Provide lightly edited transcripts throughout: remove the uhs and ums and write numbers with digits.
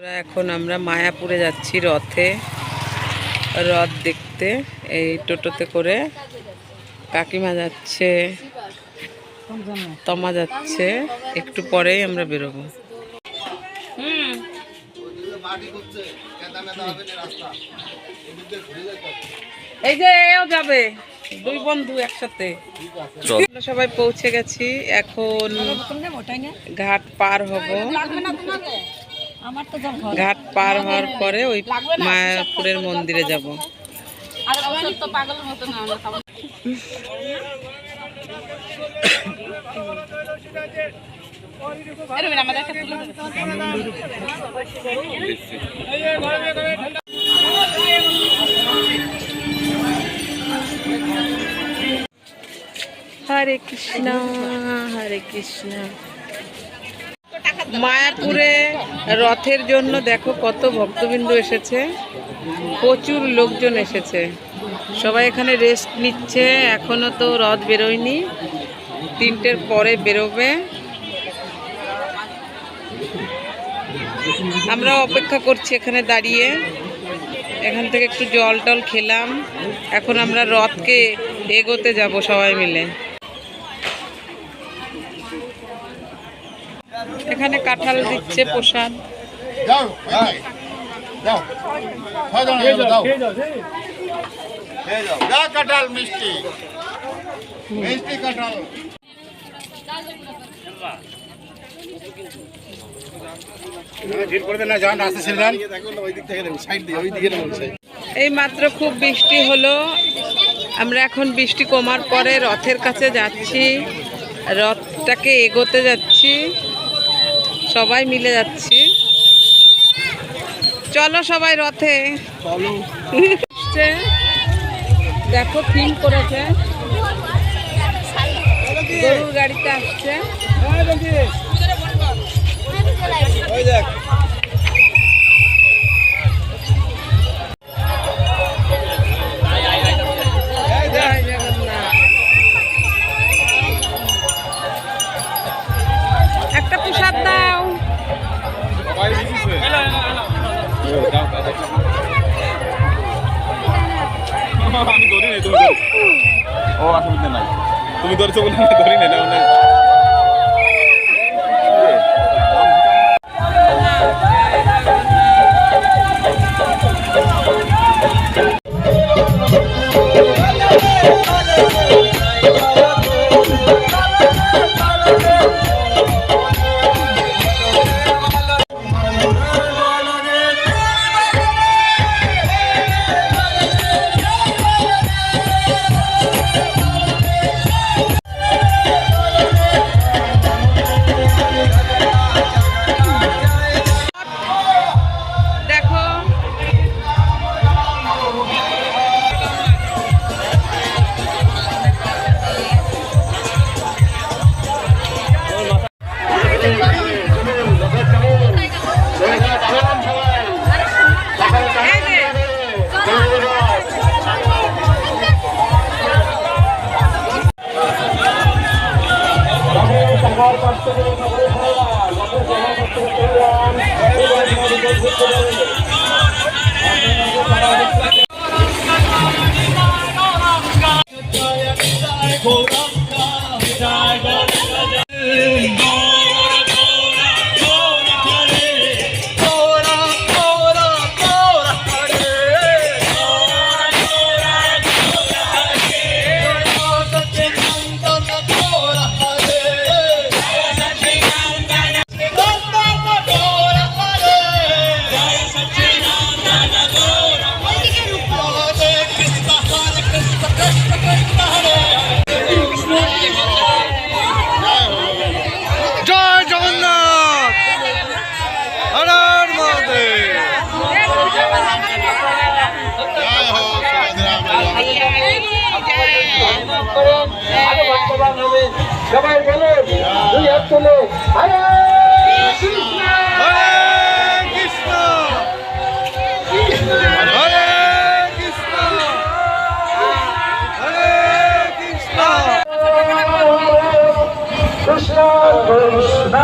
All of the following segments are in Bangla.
এখন আমরা মায়াপুরে যাচ্ছি রথে, রথ দেখতে। এই টোটোতে করে কাকিমা যাচ্ছে, তমা যাচ্ছে, একটু পরেই আমরা বেরোবো। এই যে এও যাবে, দুই বন্ধু একসাথে। সবাই পৌঁছে গেছি, এখন ঘাট পার হব। ঘাট পার হওয়ার পরে ওই মায়াপুরের মন্দিরে যাব। হরে কৃষ্ণ হরে কৃষ্ণ। মায়াপুরে রথের জন্য দেখো কত ভক্তবৃন্দ এসেছে, প্রচুর লোকজন এসেছে। সবাই এখানে রেস্ট নিচ্ছে, এখনো তো রথ বেরোয়নি, 3টের পরে বেরোবে। আমরা অপেক্ষা করছি এখানে দাঁড়িয়ে। এখান থেকে একটু জল টল খেলাম, এখন আমরা রথকে এগোতে যাব সবাই মিলে। এখানে কাঁঠাল দিচ্ছে প্রসাদ। কাঁঠাল মিষ্টি মিষ্টি কাঁঠাল। এই মাত্র খুব বৃষ্টি হলো, আমরা এখন বৃষ্টি কমার পরে রথের কাছে যাচ্ছি, রথটাকে এগোতে যাচ্ছি, সবাই মিলে যাচ্ছি। চলো সবাই রথে চলো। দেখো থিম করেছে, গরুর গাড়িতে আসছে। একটা প্রসাদ দাও। আমি ধরি নাই, তুমি ও অসুবিধা নাই, তুমি ধরেছো বলে ধরি নাই না। সবাই বলুন, দুই হাত তুলে হরে কৃষ্ণ হরে কৃষ্ণ হরে কৃষ্ণ হরে কৃষ্ণ কৃষ্ণ কৃষ্ণ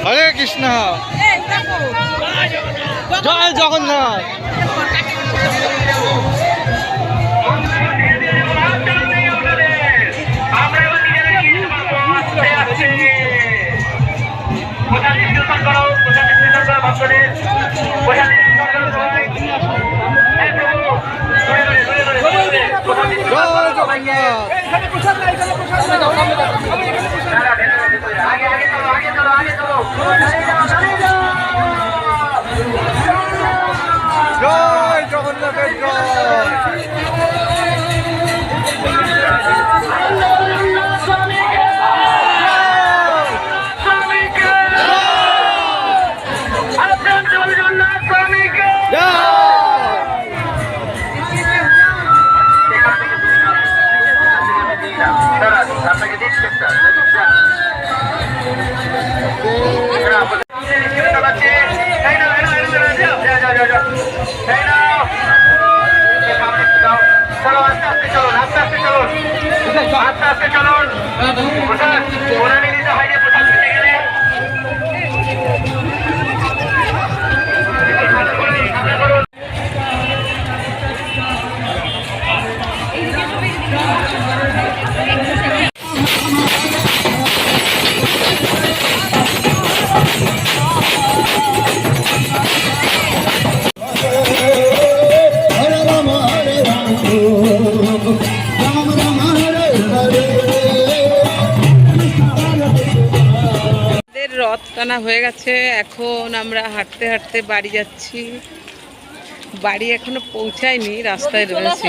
হরে কৃষ্ণ জয় জগন্নাথ। জয় জগন্নাথ। জয় জগন্নাথের জয়। চলো আস্তে আস্তে চলুন, আস্তে আস্তে চলুন, আস্তে আস্তে চলুন। প্রসাদ ওরা নিয়ে নিতে হয় যে প্রসাদ নিতে গেলে রথ টানা হয়ে গেছে। এখন আমরা হাঁটতে হাঁটতে বাড়ি যাচ্ছি। বাড়ি এখনো পৌঁছায়নি, রাস্তায় রয়েছি।